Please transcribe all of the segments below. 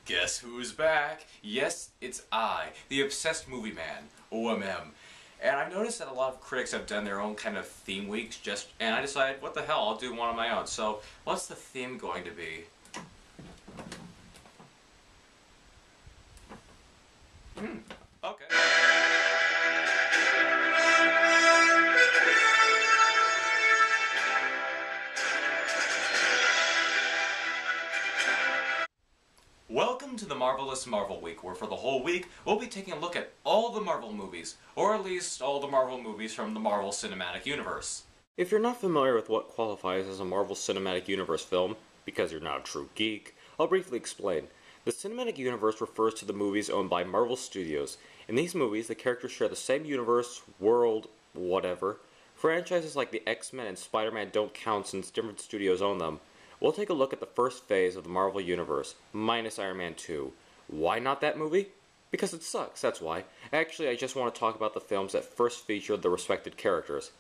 Guess who's back? Yes, it's I, the obsessed movie man, O.M.M. And I've noticed that a lot of critics have done their own kind of theme weeks and I decided, what the hell, I'll do one on my own. So, what's the theme going to be? Okay. Welcome to the Marvelous Marvel Week, where for the whole week, we'll be taking a look at all the Marvel movies, or at least all the Marvel movies from the Marvel Cinematic Universe. If you're not familiar with what qualifies as a Marvel Cinematic Universe film, because you're not a true geek, I'll briefly explain. The Cinematic Universe refers to the movies owned by Marvel Studios. In these movies, the characters share the same universe, world, whatever. Franchises like the X-Men and Spider-Man don't count since different studios own them. We'll take a look at the first phase of the Marvel Universe, minus Iron Man 2. Why not that movie? Because it sucks, that's why. Actually, I just want to talk about the films that first featured the respected characters.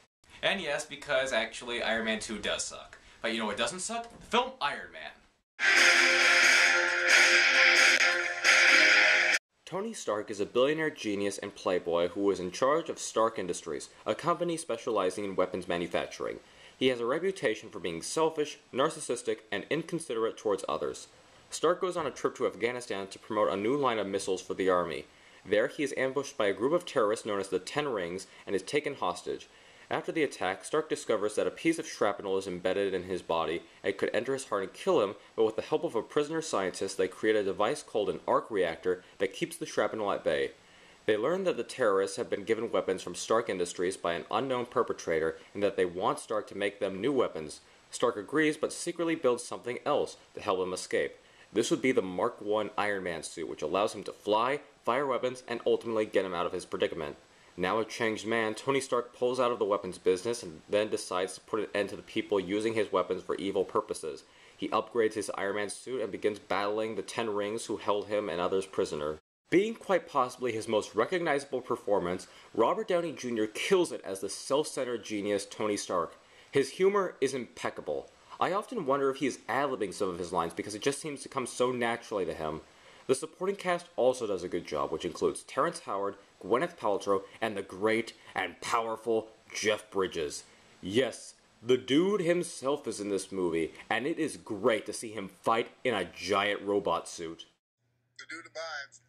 And yes, because actually Iron Man 2 does suck. But you know what doesn't suck? The film Iron Man. Tony Stark is a billionaire genius and playboy who is in charge of Stark Industries, a company specializing in weapons manufacturing. He has a reputation for being selfish, narcissistic, and inconsiderate towards others. Stark goes on a trip to Afghanistan to promote a new line of missiles for the army. There, he is ambushed by a group of terrorists known as the Ten Rings and is taken hostage. After the attack, Stark discovers that a piece of shrapnel is embedded in his body and could enter his heart and kill him, but with the help of a prisoner scientist, they create a device called an arc reactor that keeps the shrapnel at bay. They learn that the terrorists have been given weapons from Stark Industries by an unknown perpetrator and that they want Stark to make them new weapons. Stark agrees, but secretly builds something else to help him escape. This would be the Mark I Iron Man suit, which allows him to fly, fire weapons, and ultimately get him out of his predicament. Now a changed man, Tony Stark pulls out of the weapons business and then decides to put an end to the people using his weapons for evil purposes. He upgrades his Iron Man suit and begins battling the Ten Rings who held him and others prisoner. Being quite possibly his most recognizable performance, Robert Downey Jr. kills it as the self-centered genius Tony Stark. His humor is impeccable. I often wonder if he is ad-libbing some of his lines because it just seems to come so naturally to him. The supporting cast also does a good job, which includes Terrence Howard, Gwyneth Paltrow, and the great and powerful Jeff Bridges. Yes, the dude himself is in this movie, and it is great to see him fight in a giant robot suit. The dude abides.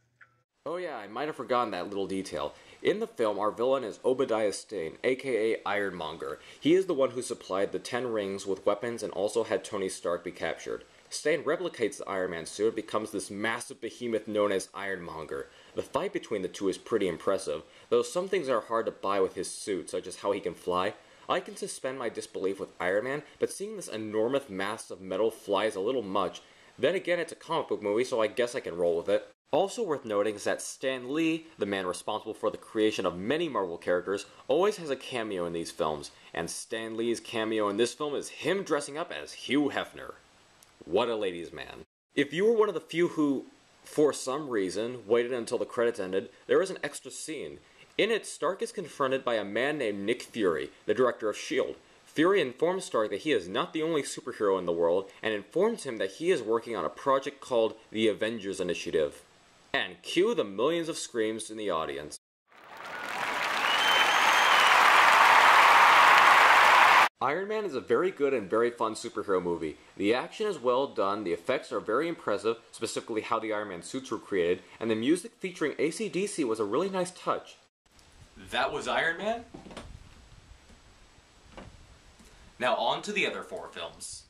Oh yeah, I might have forgotten that little detail. In the film, our villain is Obadiah Stane, aka Ironmonger. He is the one who supplied the Ten Rings with weapons and also had Tony Stark be captured. Stane replicates the Iron Man suit and becomes this massive behemoth known as Ironmonger. The fight between the two is pretty impressive, though some things are hard to buy with his suit, such as how he can fly. I can suspend my disbelief with Iron Man, but seeing this enormous mass of metal fly is a little much. Then again, it's a comic book movie, so I guess I can roll with it. Also worth noting is that Stan Lee, the man responsible for the creation of many Marvel characters, always has a cameo in these films, and Stan Lee's cameo in this film is him dressing up as Hugh Hefner. What a ladies' man. If you were one of the few who, for some reason, waited until the credits ended, there is an extra scene. In it, Stark is confronted by a man named Nick Fury, the director of S.H.I.E.L.D. Fury informs Stark that he is not the only superhero in the world, and informs him that he is working on a project called the Avengers Initiative. And cue the millions of screams in the audience. Iron Man is a very good and very fun superhero movie. The action is well done, the effects are very impressive, specifically how the Iron Man suits were created, and the music featuring AC/DC was a really nice touch. That was Iron Man? Now on to the other four films.